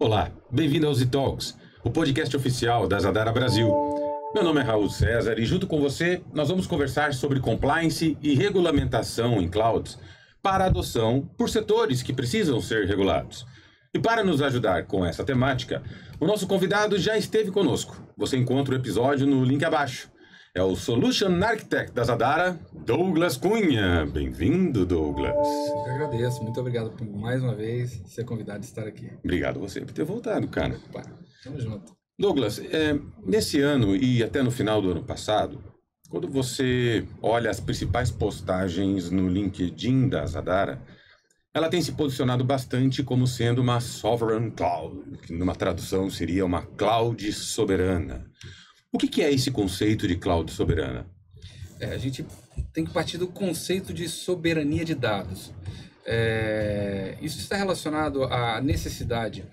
Olá, bem-vindo ao Z-Talks, o podcast oficial da Zadara Brasil. Meu nome é Raul César e junto com você nós vamos conversar sobre compliance e regulamentação em clouds para adoção por setores que precisam ser regulados. E para nos ajudar com essa temática, o nosso convidado já esteve conosco. Você encontra o episódio no link abaixo. É o Solution Architect da Zadara, Douglas Cunha. Bem-vindo, Douglas. Eu que agradeço. Muito obrigado por mais uma vez ser convidado a estar aqui. Obrigado você por ter voltado, cara. Opa, tamo junto. Douglas, nesse ano e até no final do ano passado, quando você olha as principais postagens no LinkedIn da Zadara, ela tem se posicionado bastante como sendo uma Sovereign Cloud, que numa tradução seria uma cloud soberana. O que é esse conceito de cloud soberana? A gente tem que partir do conceito de soberania de dados. Isso está relacionado à necessidade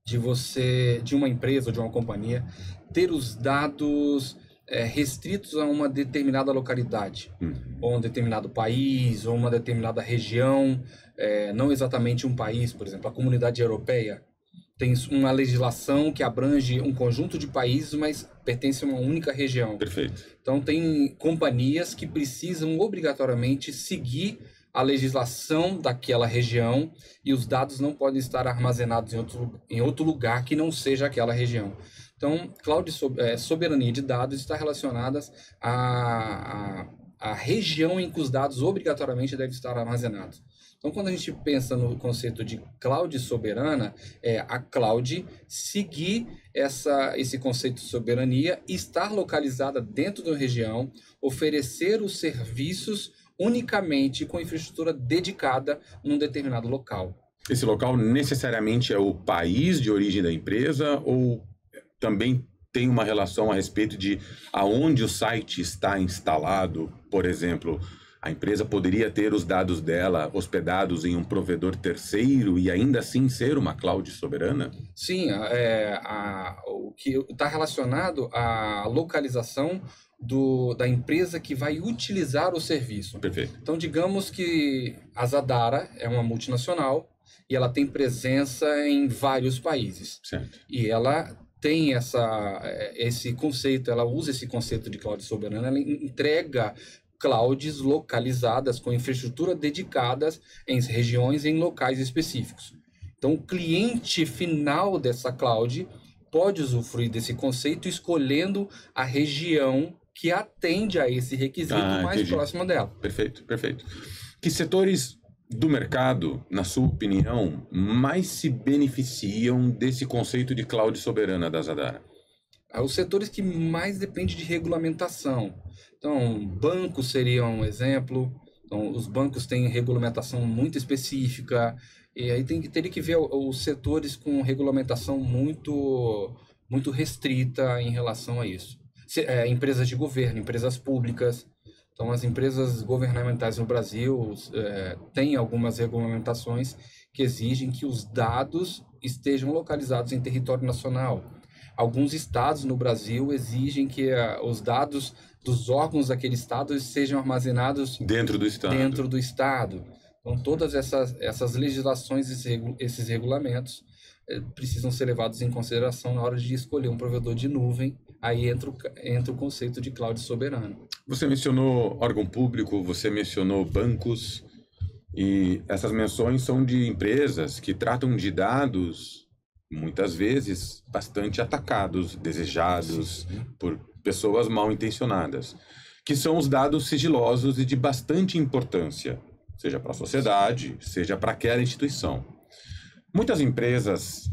de uma empresa ou de uma companhia, ter os dados restritos a uma determinada localidade, ou um determinado país, ou uma determinada região, não exatamente um país. Por exemplo, a Comunidade Europeia tem uma legislação que abrange um conjunto de países, mas pertence a uma única região. Perfeito. Então, tem companhias que precisam obrigatoriamente seguir a legislação daquela região e os dados não podem estar armazenados em outro lugar que não seja aquela região. Então, soberania de dados está relacionada à região em que os dados obrigatoriamente devem estar armazenados. Então, quando a gente pensa no conceito de cloud soberana, a cloud seguir esse conceito de soberania, estar localizada dentro da região, oferecer os serviços unicamente com infraestrutura dedicada num determinado local. Esse local necessariamente é o país de origem da empresa ou também tem uma relação a respeito de aonde o site está instalado? Por exemplo, a empresa poderia ter os dados dela hospedados em um provedor terceiro e ainda assim ser uma cloud soberana? Sim, o que está relacionado à localização da empresa que vai utilizar o serviço. Perfeito. Então, digamos que a Zadara é uma multinacional e ela tem presença em vários países. Certo. E ela tem esse conceito, ela usa esse conceito de cloud soberana, ela entrega clouds localizadas com infraestrutura dedicadas em regiões e em locais específicos. Então, o cliente final dessa cloud pode usufruir desse conceito escolhendo a região que atende a esse requisito mais próximo dela. Perfeito, perfeito. Que setores do mercado, na sua opinião, mais se beneficiam desse conceito de cloud soberana da Zadara? Os setores que mais dependem de regulamentação. Então, bancos seria um exemplo. Então, os bancos têm regulamentação muito específica, e aí teria que ver os setores com regulamentação muito, muito restrita em relação a isso. Empresas de governo, empresas públicas. Então, as empresas governamentais no Brasil têm algumas regulamentações que exigem que os dados estejam localizados em território nacional. Alguns estados no Brasil exigem que os dados dos órgãos daquele estado sejam armazenados dentro do estado. Então, todas essas legislações, esses regulamentos, precisam ser levados em consideração na hora de escolher um provedor de nuvem. Aí entra o conceito de cloud soberano. Você mencionou órgão público, você mencionou bancos, e essas menções são de empresas que tratam de dados, muitas vezes, bastante atacados, desejados por pessoas mal intencionadas, que são os dados sigilosos e de bastante importância, seja para a sociedade, seja para aquela instituição. Muitas empresas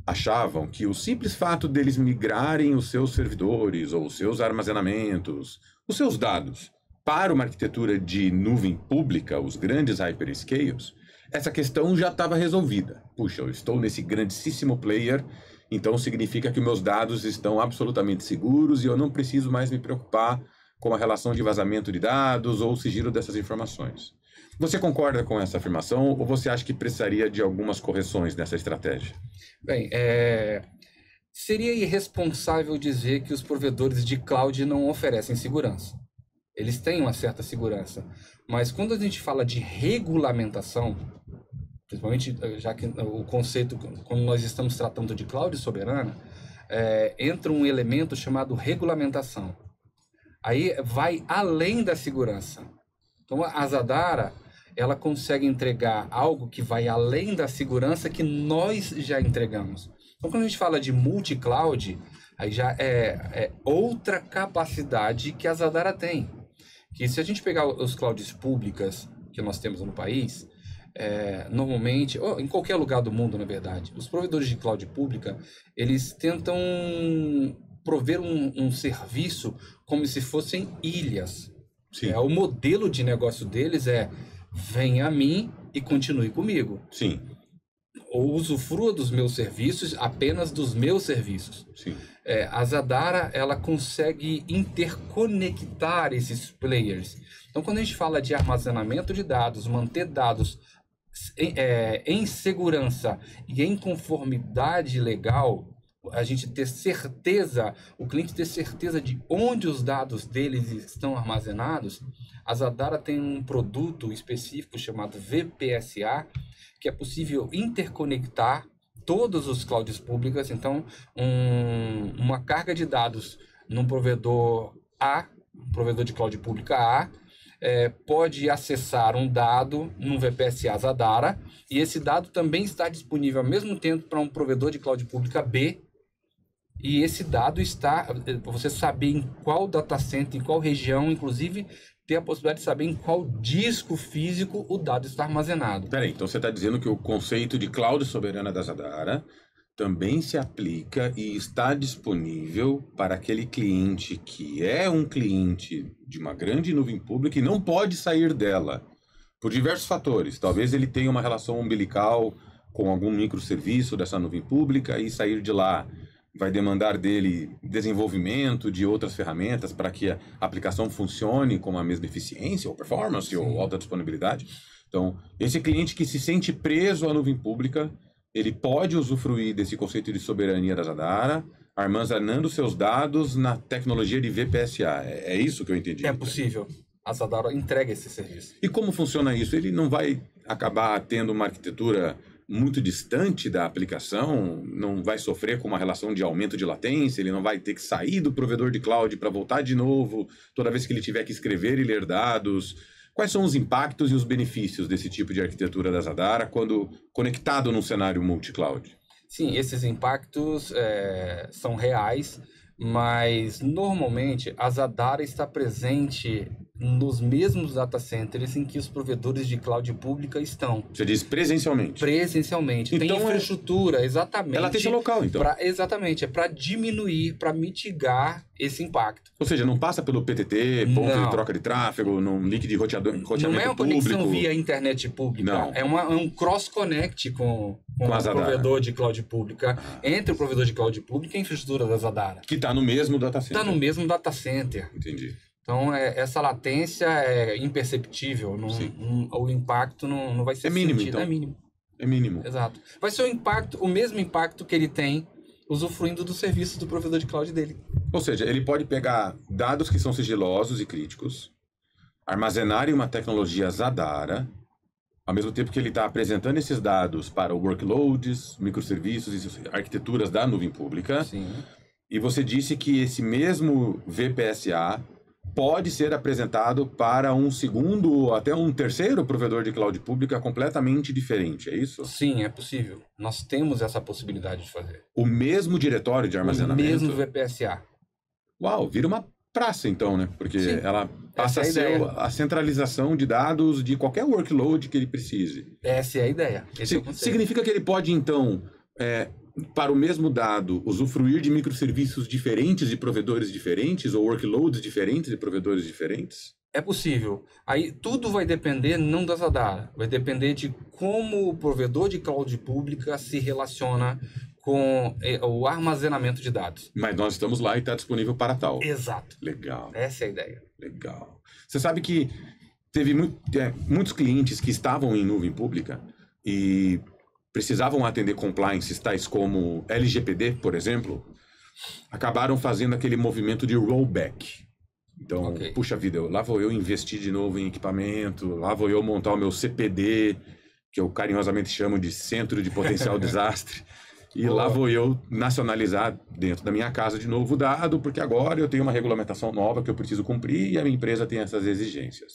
achavam que o simples fato deles migrarem os seus servidores ou os seus armazenamentos, os seus dados, para uma arquitetura de nuvem pública, os grandes hyperscales, essa questão já estava resolvida. Puxa, eu estou nesse grandíssimo player, então significa que meus dados estão absolutamente seguros e eu não preciso mais me preocupar com a relação de vazamento de dados ou o sigilo dessas informações. Você concorda com essa afirmação ou você acha que precisaria de algumas correções nessa estratégia? Bem, seria irresponsável dizer que os provedores de cloud não oferecem segurança. Eles têm uma certa segurança. Mas quando a gente fala de regulamentação, principalmente já que o conceito, quando nós estamos tratando de cloud soberana, entra um elemento chamado regulamentação. Aí vai além da segurança. Então, a Zadara, ela consegue entregar algo que vai além da segurança que nós já entregamos. Então, quando a gente fala de multi-cloud, aí já é outra capacidade que a Zadara tem. Que se a gente pegar os clouds públicas que nós temos no país, normalmente, ou em qualquer lugar do mundo, na verdade, os provedores de cloud pública, eles tentam prover um serviço como se fossem ilhas. Sim. O modelo de negócio deles venha a mim e continue comigo. Sim. Ou usufrua dos meus serviços, apenas dos meus serviços. Sim. A Zadara, ela consegue interconectar esses players. Então, quando a gente fala de armazenamento de dados, manter dados em segurança e em conformidade legal, a gente ter certeza, o cliente ter certeza de onde os dados deles estão armazenados, a Zadara tem um produto específico chamado VPSA, que é possível interconectar todos os clouds públicas. Então, uma carga de dados num provedor A, um provedor de cloud pública A, pode acessar um dado num VPSA Zadara, e esse dado também está disponível ao mesmo tempo para um provedor de cloud pública B, e esse dado está, você saber em qual data center, em qual região, inclusive ter a possibilidade de saber em qual disco físico o dado está armazenado. Peraí, então você está dizendo que o conceito de cloud soberana da Zadara também se aplica e está disponível para aquele cliente que é um cliente de uma grande nuvem pública e não pode sair dela, por diversos fatores. Talvez ele tenha uma relação umbilical com algum microserviço dessa nuvem pública e sair de lá vai demandar dele desenvolvimento de outras ferramentas para que a aplicação funcione com a mesma eficiência ou performance ou alta disponibilidade. Então, esse cliente que se sente preso à nuvem pública, ele pode usufruir desse conceito de soberania da Zadara, armazenando seus dados na tecnologia de VPSA. É isso que eu entendi? É possível. A Zadara entrega esse serviço. E como funciona isso? Ele não vai acabar tendo uma arquitetura muito distante da aplicação, não vai sofrer com uma relação de aumento de latência, ele não vai ter que sair do provedor de cloud para voltar de novo toda vez que ele tiver que escrever e ler dados. Quais são os impactos e os benefícios desse tipo de arquitetura da Zadara quando conectado num cenário multi-cloud? Sim, esses impactos são reais, mas normalmente a Zadara está presente nos mesmos data centers em que os provedores de cloud pública estão. Você diz presencialmente? Presencialmente. Então, tem infraestrutura, exatamente. Ela tem seu local, então. Exatamente, é para diminuir, para mitigar esse impacto. Ou seja, não passa pelo PTT, ponto de troca de tráfego, num link de roteamento público. Não é uma conexão via internet pública. Não. É um cross-connect com o provedor de cloud pública, entre o provedor de cloud pública e a infraestrutura da Zadara. Que está no mesmo data center. Está no mesmo data center. Entendi. Então, essa latência é imperceptível. O impacto não vai ser mínimo, sentido. então. É mínimo. É mínimo. Exato. Vai ser o mesmo impacto que ele tem usufruindo dos serviços do provedor de cloud dele. Ou seja, ele pode pegar dados que são sigilosos e críticos, armazenar em uma tecnologia Zadara, ao mesmo tempo que ele está apresentando esses dados para workloads, microserviços e arquiteturas da nuvem pública. Sim. E você disse que esse mesmo VPSA pode ser apresentado para um segundo ou até um terceiro provedor de cloud pública completamente diferente, é isso? Sim, é possível. Nós temos essa possibilidade de fazer. O mesmo diretório de armazenamento? O mesmo VPSA. Uau, vira uma praça então, né? Porque Sim, ela passa a ser a centralização de dados de qualquer workload que ele precise. Essa é a ideia. Esse é o conceito. Significa que ele pode, então, para o mesmo dado, usufruir de microserviços diferentes de provedores diferentes ou workloads diferentes de provedores diferentes? É possível. Aí tudo vai depender não da Zadara, vai depender de como o provedor de cloud pública se relaciona com o armazenamento de dados. Mas nós estamos lá e está disponível para tal. Exato. Legal. Essa é a ideia. Legal. Você sabe que teve muitos clientes que estavam em nuvem pública e precisavam atender compliances tais como LGPD, por exemplo, acabaram fazendo aquele movimento de rollback. Então, puxa vida, lá vou eu investir de novo em equipamento, lá vou eu montar o meu CPD, que eu carinhosamente chamo de centro de potencial desastre. E Boa. lá vou eu nacionalizar dentro da minha casa de novo o dado, porque agora eu tenho uma regulamentação nova que eu preciso cumprir e a minha empresa tem essas exigências.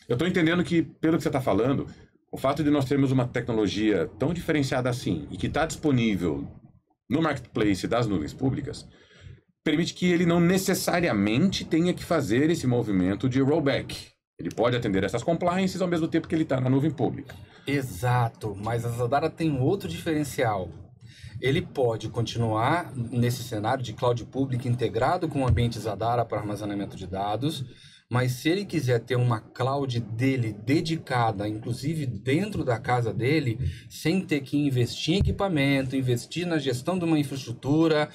Eu estou entendendo que, pelo que você está falando, o fato de nós termos uma tecnologia tão diferenciada assim e que está disponível no marketplace das nuvens públicas, permite que ele não necessariamente tenha que fazer esse movimento de rollback. Ele pode atender essas compliances ao mesmo tempo que ele está na nuvem pública. Exato, mas a Zadara tem um outro diferencial. Ele pode continuar nesse cenário de cloud público integrado com o ambiente Zadara para armazenamento de dados, mas se ele quiser ter uma cloud dele dedicada, inclusive dentro da casa dele, sem ter que investir em equipamento, investir na gestão de uma infraestrutura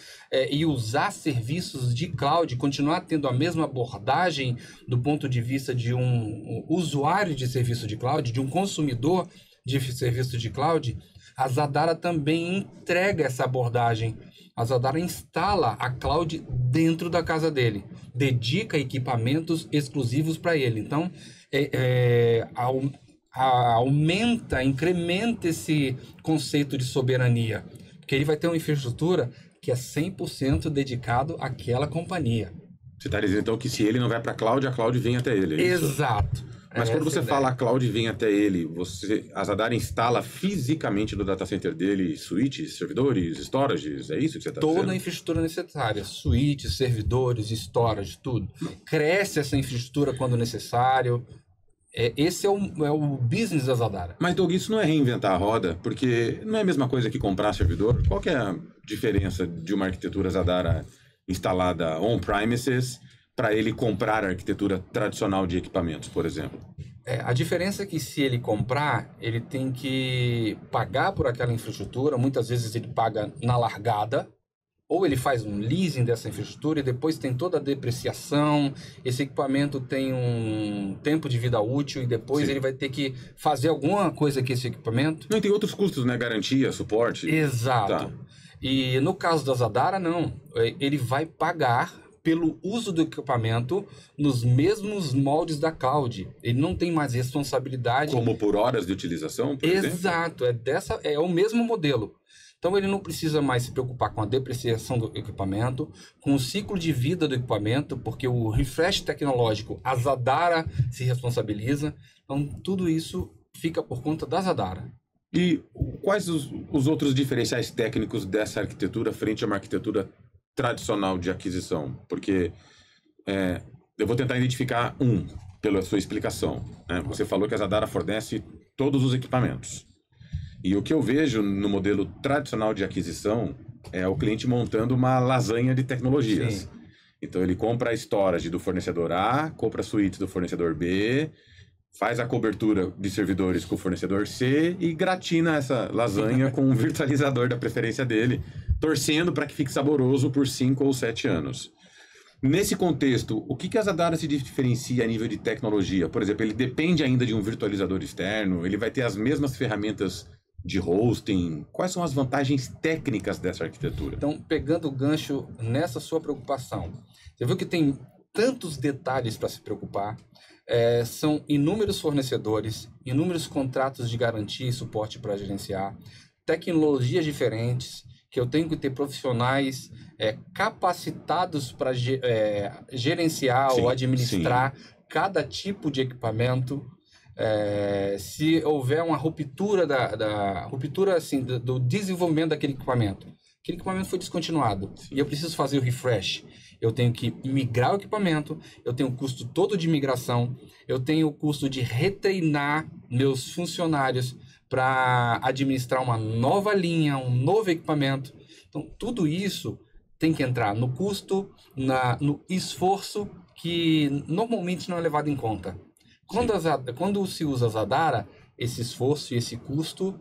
e usar serviços de cloud, continuar tendo a mesma abordagem do ponto de vista de um usuário de serviço de cloud, de um consumidor de serviço de cloud, a Zadara também entrega essa abordagem. A Zadara instala a cloud dentro da casa dele, dedica equipamentos exclusivos para ele. Então, incrementa esse conceito de soberania, porque ele vai ter uma infraestrutura que é 100% dedicado àquela companhia. Você está dizendo então que se ele não vai para a cloud vem até ele, é isso? Exato. Mas quando você fala a cloud vem até ele, a Zadara instala fisicamente no data center dele switches, servidores, storages, é isso que você está dizendo? Toda a infraestrutura necessária, switches, servidores, storage, tudo. Cresce essa infraestrutura quando necessário. Esse é o business da Zadara. Mas, Doug, isso não é reinventar a roda, porque não é a mesma coisa que comprar servidor. Qual que é a diferença de uma arquitetura Zadara instalada on-premises para ele comprar a arquitetura tradicional de equipamentos, por exemplo? A diferença é que se ele comprar, ele tem que pagar por aquela infraestrutura. Muitas vezes ele paga na largada, ou ele faz um leasing dessa infraestrutura e depois tem toda a depreciação. Esse equipamento tem um tempo de vida útil e depois Sim. ele vai ter que fazer alguma coisa com esse equipamento. Não, tem outros custos, né? Garantia, suporte. Exato. Tá. E no caso da Zadara, não. Ele vai pagar pelo uso do equipamento nos mesmos moldes da cloud. Ele não tem mais responsabilidade. Como por horas de utilização, por exemplo? Exato. É o mesmo modelo. Então ele não precisa mais se preocupar com a depreciação do equipamento, com o ciclo de vida do equipamento, porque o refresh tecnológico, a Zadara se responsabiliza. Então tudo isso fica por conta da Zadara. E quais os outros diferenciais técnicos dessa arquitetura frente a uma arquitetura tradicional de aquisição? Porque eu vou tentar identificar pela sua explicação, né? Você falou que a Zadara fornece todos os equipamentos. E o que eu vejo no modelo tradicional de aquisição é o cliente montando uma lasanha de tecnologias. Sim. Então ele compra a storage do fornecedor A, compra a suíte do fornecedor B, faz a cobertura de servidores com o fornecedor C e gratina essa lasanha com um virtualizador da preferência dele, torcendo para que fique saboroso por 5 ou 7 anos. Nesse contexto, o que a Zadara se diferencia a nível de tecnologia? Por exemplo, ele depende ainda de um virtualizador externo, ele vai ter as mesmas ferramentas de hosting. Quais são as vantagens técnicas dessa arquitetura? Então, pegando o gancho nessa sua preocupação, você viu que tem tantos detalhes para se preocupar. São inúmeros fornecedores, inúmeros contratos de garantia e suporte para gerenciar, tecnologias diferentes, que eu tenho que ter profissionais capacitados para gerenciar ou administrar cada tipo de equipamento. Se houver uma ruptura ruptura assim, do desenvolvimento daquele equipamento foi descontinuado e eu preciso fazer o refresh. Eu tenho que migrar o equipamento, eu tenho o custo todo de migração, eu tenho o custo de retreinar meus funcionários para administrar uma nova linha, um novo equipamento. Então, tudo isso tem que entrar no custo, no esforço que normalmente não é levado em conta. Quando se usa a Zadara, esse esforço e esse custo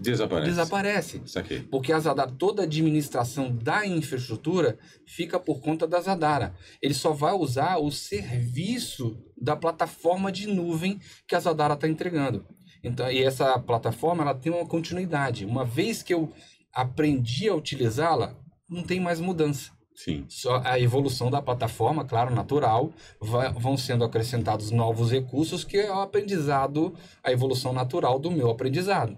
desaparece. Porque a Zadara, toda a administração da infraestrutura fica por conta da Zadara. Ele só vai usar o serviço da plataforma de nuvem que a Zadara está entregando. Então, e essa plataforma ela tem uma continuidade. Uma vez que eu aprendi a utilizá-la, não tem mais mudança. Sim. Só a evolução da plataforma, claro, natural, vão sendo acrescentados novos recursos, que é o aprendizado, a evolução natural do meu aprendizado.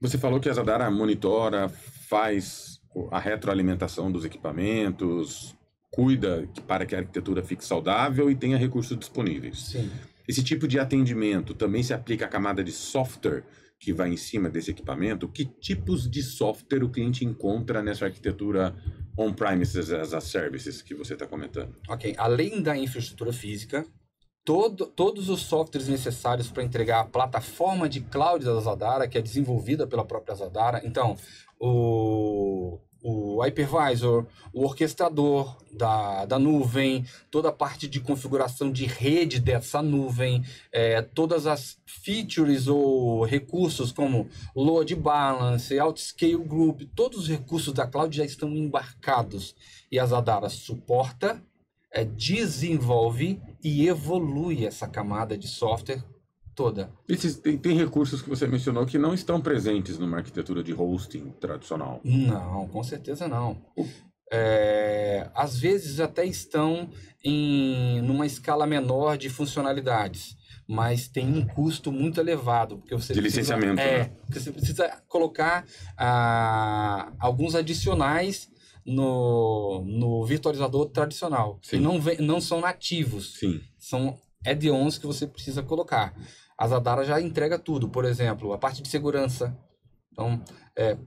Você falou que a Zadara monitora, faz a retroalimentação dos equipamentos, cuida para que a arquitetura fique saudável e tenha recursos disponíveis. Sim. Esse tipo de atendimento também se aplica à camada de software que vai em cima desse equipamento? Que tipos de software o cliente encontra nessa arquitetura on-premises as a services que você está comentando? Ok, além da infraestrutura física, todos os softwares necessários para entregar a plataforma de cloud da Zadara, que é desenvolvida pela própria Zadara. Então, o hypervisor, o orquestrador da nuvem, toda a parte de configuração de rede dessa nuvem, todas as features ou recursos como load balance, outscale group, todos os recursos da cloud já estão embarcados. E a Zadara suporta, desenvolve e evolui essa camada de software toda. Tem recursos que você mencionou que não estão presentes numa arquitetura de hosting tradicional. Não, com certeza não. Às vezes até estão numa escala menor de funcionalidades, mas tem um custo muito elevado. Porque você licenciamento, né? Porque você precisa colocar alguns adicionais no virtualizador tradicional. Sim. Que não são nativos. Sim. São add-ons que você precisa colocar. A Zadara já entrega tudo. Por exemplo, a parte de segurança. Então,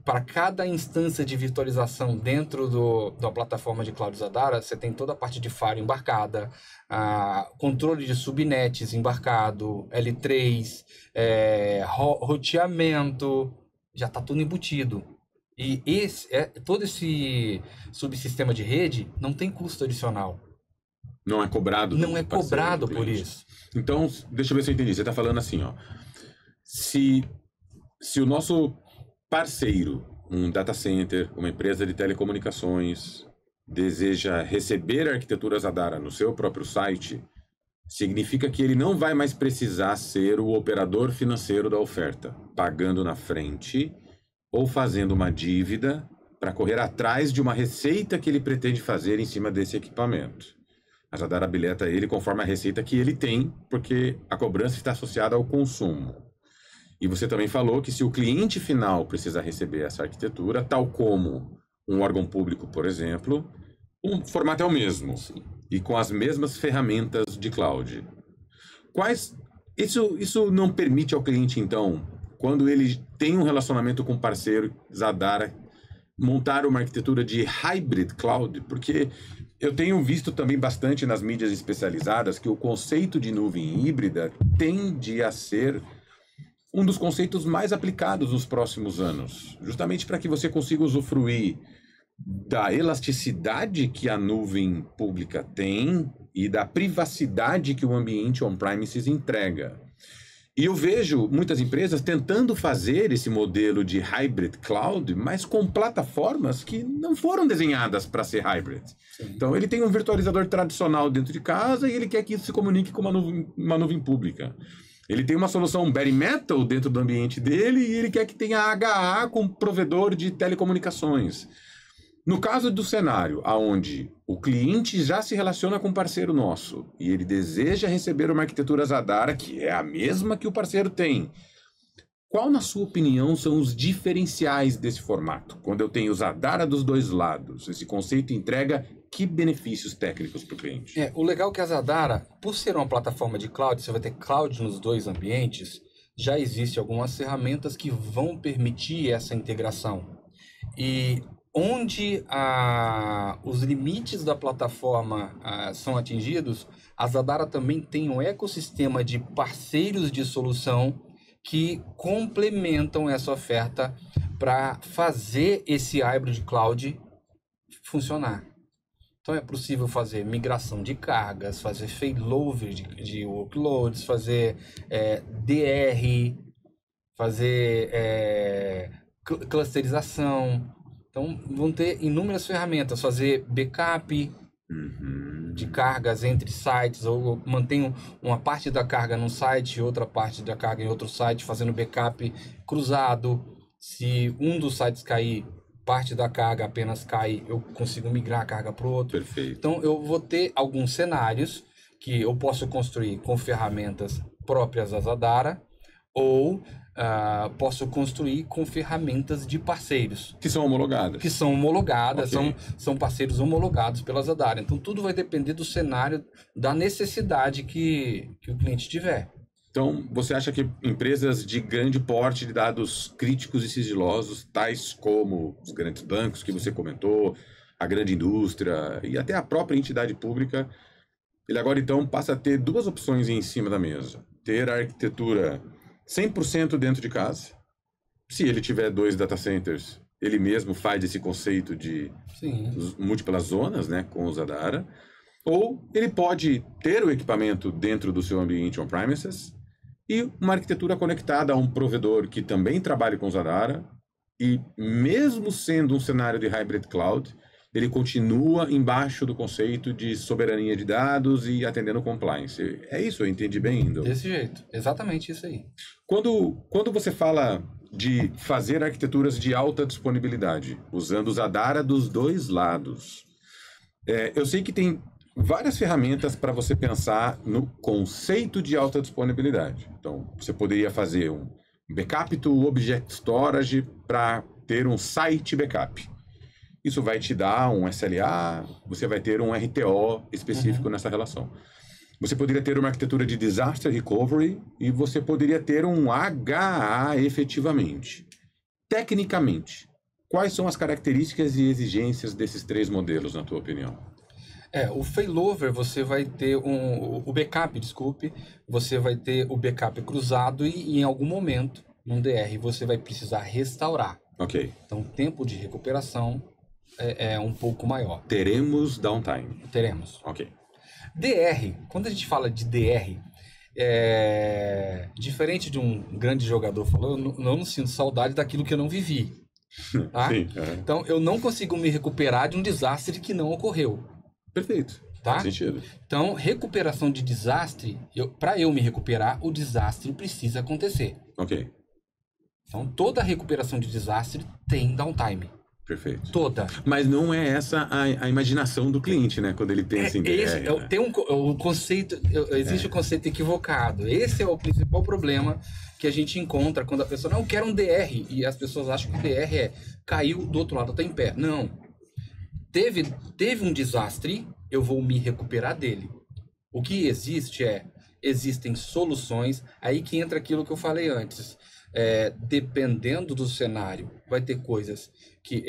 para cada instância de virtualização dentro da plataforma de Cloud Zadara, você tem toda a parte de firewall embarcada, controle de subnets embarcado, L3, roteamento, já está tudo embutido. E todo esse subsistema de rede não tem custo adicional. Não é cobrado. Não é cobrado por isso. Então, deixa eu ver se eu entendi. Você está falando assim, ó. Se o nosso parceiro, um data center, uma empresa de telecomunicações, deseja receber a arquitetura Zadara no seu próprio site, significa que ele não vai mais precisar ser o operador financeiro da oferta, pagando na frente ou fazendo uma dívida para correr atrás de uma receita que ele pretende fazer em cima desse equipamento. A Zadara bilheta ele conforme a receita que ele tem, porque a cobrança está associada ao consumo. E você também falou que se o cliente final precisar receber essa arquitetura, tal como um órgão público, por exemplo, o formato é o mesmo. Sim. E com as mesmas ferramentas de cloud. Isso não permite ao cliente, então, quando ele tem um relacionamento com o parceiro Zadara, montar uma arquitetura de hybrid cloud? Porque eu tenho visto também bastante nas mídias especializadas que o conceito de nuvem híbrida tende a ser um dos conceitos mais aplicados nos próximos anos, justamente para que você consiga usufruir da elasticidade que a nuvem pública tem e da privacidade que o ambiente on-premises entrega. E eu vejo muitas empresas tentando fazer esse modelo de hybrid cloud, mas com plataformas que não foram desenhadas para ser hybrid. Sim. Então, ele tem um virtualizador tradicional dentro de casa e ele quer que isso se comunique com uma nuvem pública. Ele tem uma solução bare metal dentro do ambiente dele e ele quer que tenha HA com provedor de telecomunicações. No caso do cenário onde o cliente já se relaciona com um parceiro nosso e ele deseja receber uma arquitetura Zadara, que é a mesma que o parceiro tem, qual, na sua opinião, são os diferenciais desse formato? Quando eu tenho Zadara dos dois lados, esse conceito entrega que benefícios técnicos para o cliente? O legal é que a Zadara, por ser uma plataforma de cloud, você vai ter cloud nos dois ambientes, já existem algumas ferramentas que vão permitir essa integração. E onde os limites da plataforma são atingidos, a Zadara também tem um ecossistema de parceiros de solução que complementam essa oferta para fazer esse hybrid cloud funcionar. Então é possível fazer migração de cargas, fazer failover de workloads, fazer DR, fazer clusterização. Então, vão ter inúmeras ferramentas, fazer backup de cargas entre sites, ou mantém uma parte da carga num site e outra parte da carga em outro site, fazendo backup cruzado. Se um dos sites cair, parte da carga apenas cai, eu consigo migrar a carga para o outro. Perfeito. Então, eu vou ter alguns cenários que eu posso construir com ferramentas próprias da Zadara ou posso construir com ferramentas de parceiros. Que são homologadas. Que são homologadas, Okay. são parceiros homologados pela Zadara. Então, tudo vai depender do cenário, da necessidade que o cliente tiver. Então, você acha que empresas de grande porte de dados críticos e sigilosos, tais como os grandes bancos que você comentou, a grande indústria e até a própria entidade pública, ele agora então passa a ter duas opções em cima da mesa. Ter a arquitetura 100% dentro de casa. Se ele tiver 2 data centers, ele mesmo faz esse conceito de múltiplas zonas, né, com o Zadara. Ou ele pode ter o equipamento dentro do seu ambiente on-premises e uma arquitetura conectada a um provedor que também trabalhe com Zadara, e mesmo sendo um cenário de hybrid cloud, ele continua embaixo do conceito de soberania de dados e atendendo compliance. É isso, eu entendi bem, Indo? Desse jeito, exatamente isso aí. Quando você fala de fazer arquiteturas de alta disponibilidade, usando o Zadara dos dois lados, eu sei que tem várias ferramentas para você pensar no conceito de alta disponibilidade. Então, você poderia fazer um backup to object storage para ter um site backup. Isso vai te dar um SLA, você vai ter um RTO específico nessa relação. Você poderia ter uma arquitetura de disaster recovery e você poderia ter um HA efetivamente. Tecnicamente, quais são as características e exigências desses 3 modelos, na tua opinião? O failover, você vai ter o backup, desculpe, você vai ter o backup cruzado e em algum momento, num DR, você vai precisar restaurar. Ok. Então, o tempo de recuperação é um pouco maior. Teremos downtime. Teremos. Ok. DR, quando a gente fala de DR, diferente de um grande jogador falou, eu não sinto saudade daquilo que eu não vivi. Tá? Sim. Então, eu não consigo me recuperar de um desastre que não ocorreu. Perfeito. Tá? Faz sentido. Então, recuperação de desastre, para eu me recuperar, o desastre precisa acontecer. Ok. Então, toda recuperação de desastre tem downtime. Perfeito. Toda. Mas não é essa a imaginação do cliente, né? Quando ele pensa em DR. Né? Tem o conceito, existe o conceito equivocado. Esse é o principal problema que a gente encontra quando a pessoa, não, eu quero um DR. E as pessoas acham que o DR caiu do outro lado, está em pé. Não. Teve um desastre, eu vou me recuperar dele. O que existem soluções, aí que entra aquilo que eu falei antes. Dependendo do cenário, vai ter coisas que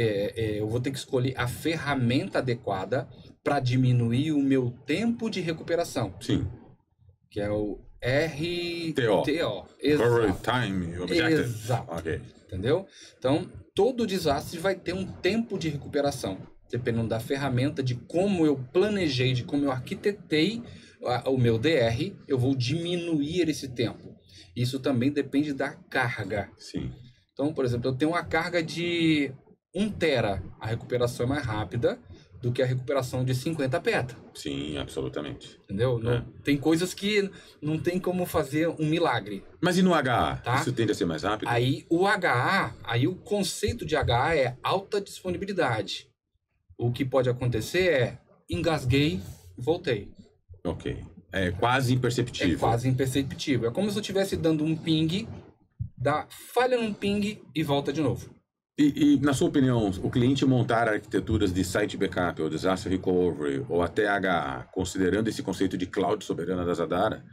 eu vou ter que escolher a ferramenta adequada para diminuir o meu tempo de recuperação. Sim. Que é o RTO. Current Time Objective. Exato. Ok. Entendeu? Então, todo desastre vai ter um tempo de recuperação. Dependendo da ferramenta, de como eu planejei, de como eu arquitetei o meu DR, eu vou diminuir esse tempo. Isso também depende da carga. Sim. Então, por exemplo, eu tenho uma carga de 1 tera. A recuperação é mais rápida do que a recuperação de 50 peta. Sim, absolutamente. Entendeu? Tem coisas que não tem como fazer um milagre. Mas e no HA? Tá? Isso tende a ser mais rápido? Aí o conceito de HA é alta disponibilidade. O que pode acontecer é engasguei, voltei. Ok. É quase imperceptível. É quase imperceptível. É como se eu estivesse dando um ping, dá falha num ping e volta de novo. E, na sua opinião, o cliente montar arquiteturas de site backup ou disaster recovery ou até HA, considerando esse conceito de cloud soberana da Zadara,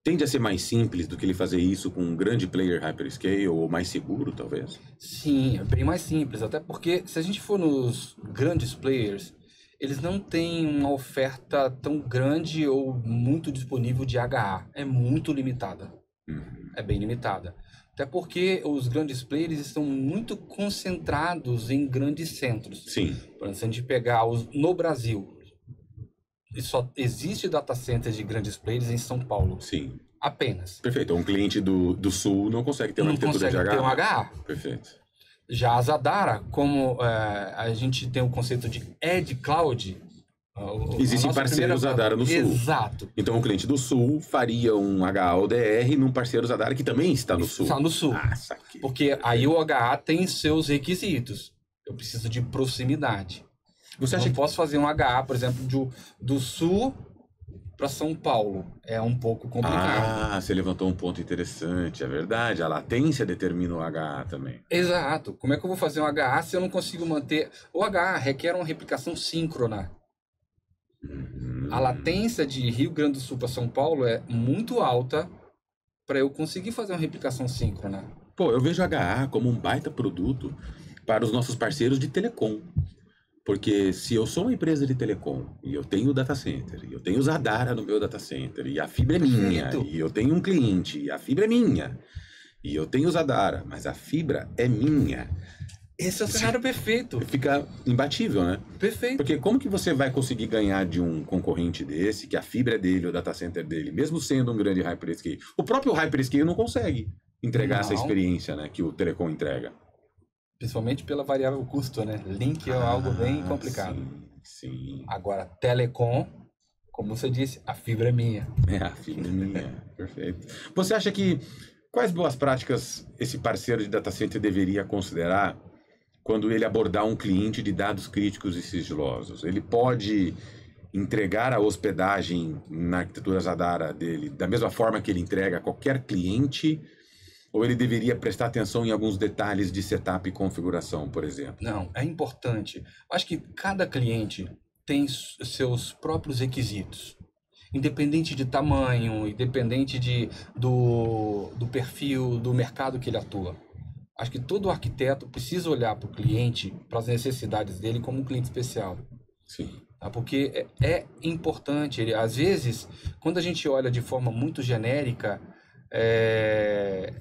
tende a ser mais simples do que ele fazer isso com um grande player hyperscale ou mais seguro, talvez? Sim, é bem mais simples. Até porque se a gente for nos grandes players, eles não têm uma oferta tão grande ou muito disponível de HA. É muito limitada. É bem limitada. Até porque os grandes players estão muito concentrados em grandes centros. Sim. Por exemplo, se a gente pegar no Brasil, só existe data center de grandes players em São Paulo. Sim. Apenas. Perfeito. Um cliente do Sul não consegue ter uma arquitetura de HA. Não consegue ter um HA. Perfeito. Já a Zadara, como a gente tem o conceito de Edge Cloud... Existem parceiros Zadara no Sul. Exato. Então o cliente do Sul faria um HA ou DR num parceiro Zadara que também está no Sul. Está no Sul. Ah, saquei. Porque aí o HA tem seus requisitos. Eu preciso de proximidade. Você Eu acha não que... posso fazer um HA, por exemplo, do sul para São Paulo. É um pouco complicado. Ah, você levantou um ponto interessante, é verdade. A latência determina o HA também. Exato. Como é que eu vou fazer um HA se eu não consigo manter... O HA requer uma replicação síncrona. A latência de Rio Grande do Sul para São Paulo é muito alta para eu conseguir fazer uma replicação síncrona. Pô, eu vejo o HA como um baita produto para os nossos parceiros de telecom. Porque se eu sou uma empresa de telecom e eu tenho data center, e eu tenho Zadara no meu data center, e a fibra é minha, Perfeito. e eu tenho um cliente, e a fibra é minha, e eu tenho Zadara, mas a fibra é minha, Esse é o cenário perfeito. fica imbatível, né? Perfeito. Porque como que você vai conseguir ganhar de um concorrente desse, que a fibra é dele, o data center é dele, mesmo sendo um grande hyperscale? O próprio hyperscale não consegue entregar essa Não. experiência, né, que o telecom entrega. Principalmente pela variável custo, né? Link é algo bem complicado. Sim. Agora, telecom, como você disse, a fibra é minha. É, a fibra é minha. Perfeito. Você acha que quais boas práticas esse parceiro de data center deveria considerar quando ele abordar um cliente de dados críticos e sigilosos? Ele pode entregar a hospedagem na arquitetura Zadara dele da mesma forma que ele entrega a qualquer cliente? Ou ele deveria prestar atenção em alguns detalhes de setup e configuração, por exemplo? Não, é importante. Acho que cada cliente tem seus próprios requisitos. Independente de tamanho, independente do perfil, do mercado que ele atua. Acho que todo arquiteto precisa olhar para o cliente, para as necessidades dele como um cliente especial. Sim. Tá? Porque é importante. Às vezes, quando a gente olha de forma muito genérica,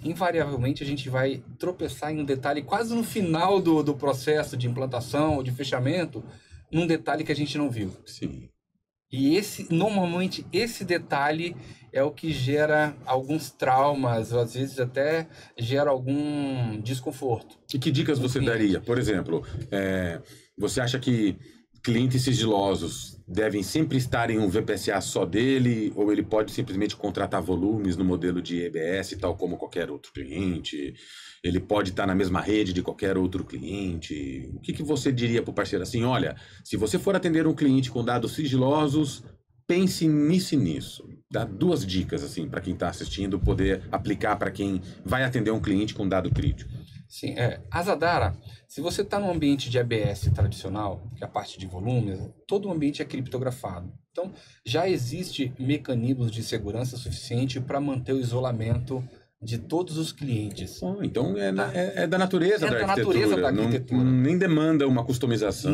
invariavelmente a gente vai tropeçar em um detalhe quase no final do processo de implantação ou de fechamento, num detalhe que a gente não viu. Sim. E normalmente esse detalhe é o que gera alguns traumas, ou às vezes até gera algum desconforto. E que dicas você daria? Por exemplo, você acha que clientes sigilosos devem sempre estar em um VPSA só dele, ou ele pode simplesmente contratar volumes no modelo de EBS, tal como qualquer outro cliente? Ele pode estar na mesma rede de qualquer outro cliente? O que você diria para o parceiro assim? Olha, se você for atender um cliente com dados sigilosos, pense nisso e nisso. Dá 2 dicas assim para quem está assistindo poder aplicar para quem vai atender um cliente com dado crítico. Sim, a Zadara, se você está num ambiente de ABS tradicional, que é a parte de volumes, todo o ambiente é criptografado. Então, já existe mecanismos de segurança suficiente para manter o isolamento de todos os clientes. Então é da natureza da arquitetura. Natureza da arquitetura. Nem demanda uma customização.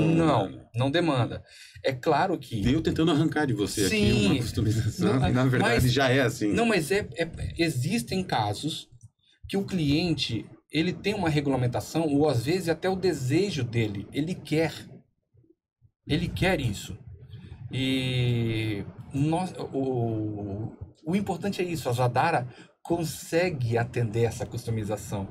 Não demanda. É claro que... Eu tentando arrancar de você aqui uma customização, na verdade já é assim. Não, mas existem casos que o cliente... ele tem uma regulamentação, ou às vezes até o desejo dele, ele quer isso. E o importante é isso, a Zadara consegue atender essa customização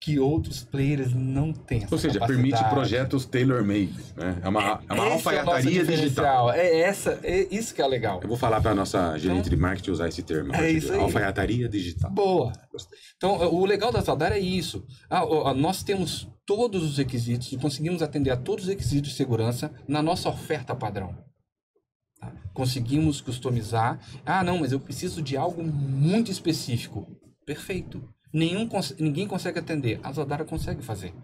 que outros players não têm essa Ou seja, capacidade. permite projetos tailor-made, né? É uma alfaiataria digital. É isso que é legal. Eu vou falar para a nossa gerente de marketing usar esse termo. Isso aí. Alfaiataria digital. Boa. Então, o legal da Zadara é isso. Nós temos todos os requisitos, conseguimos atender a todos os requisitos de segurança na nossa oferta padrão. Tá? Conseguimos customizar. Não, mas eu preciso de algo muito específico. Perfeito. Ninguém consegue atender. A Zadara consegue fazer.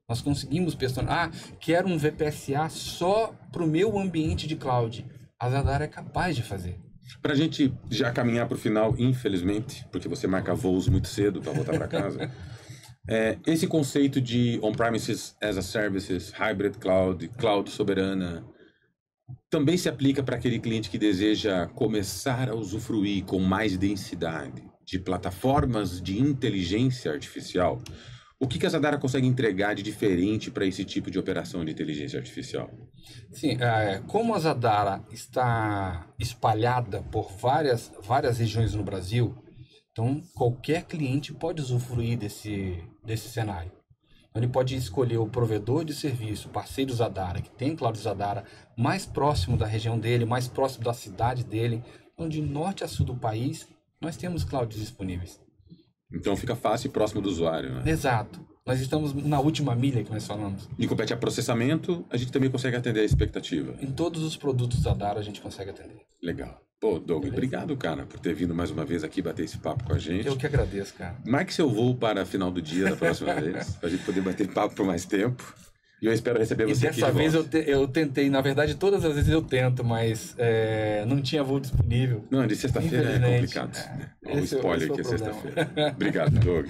Nós conseguimos personalizar. Quero um VPSA só para o meu ambiente de cloud. A Zadara é capaz de fazer. Para a gente já caminhar para o final, infelizmente, porque você marca voos muito cedo para voltar para casa, esse conceito de on-premises as a services, hybrid cloud, cloud soberana, também se aplica para aquele cliente que deseja começar a usufruir com mais densidade de plataformas de inteligência artificial. O que a Zadara consegue entregar de diferente para esse tipo de operação de inteligência artificial? Sim, como a Zadara está espalhada por várias regiões no Brasil, então qualquer cliente pode usufruir desse cenário. Ele pode escolher o provedor de serviço, parceiro Zadara, que tem cloud Zadara, mais próximo da região dele, mais próximo da cidade dele. Então, de norte a sul do país, nós temos clouds disponíveis. Então fica fácil e próximo do usuário, né? Exato. Nós estamos na última milha que nós falamos. E compete a processamento, a gente também consegue atender a expectativa. Em todos os produtos da Dara a gente consegue atender. Legal. Pô, Doug, obrigado, cara, por ter vindo mais uma vez aqui bater esse papo com a gente. Eu que agradeço, cara. Marque seu voo para final do dia da próxima vez, pra gente poder bater papo por mais tempo. E eu espero receber você aqui de volta. Dessa vez eu tentei, na verdade todas as vezes eu tento, mas não tinha voo disponível. Não, de sexta-feira é complicado. Olha o spoiler que é sexta-feira. Obrigado, Doug.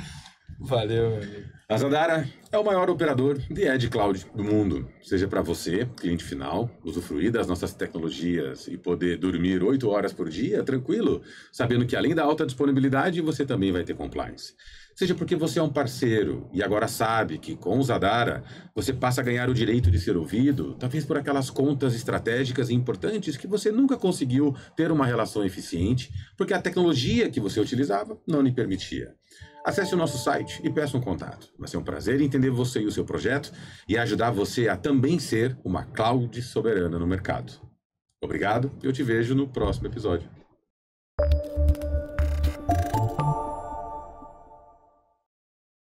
Valeu, meu amigo. A Zadara é o maior operador de Edge Cloud do mundo. Seja para você, cliente final, usufruir das nossas tecnologias e poder dormir 8 horas por dia, tranquilo, sabendo que além da alta disponibilidade, você também vai ter compliance. Seja porque você é um parceiro e agora sabe que com o Zadara você passa a ganhar o direito de ser ouvido, talvez por aquelas contas estratégicas e importantes que você nunca conseguiu ter uma relação eficiente, porque a tecnologia que você utilizava não lhe permitia. Acesse o nosso site e peça um contato. Vai ser um prazer entender você e o seu projeto e ajudar você a também ser uma cloud soberana no mercado. Obrigado e eu te vejo no próximo episódio.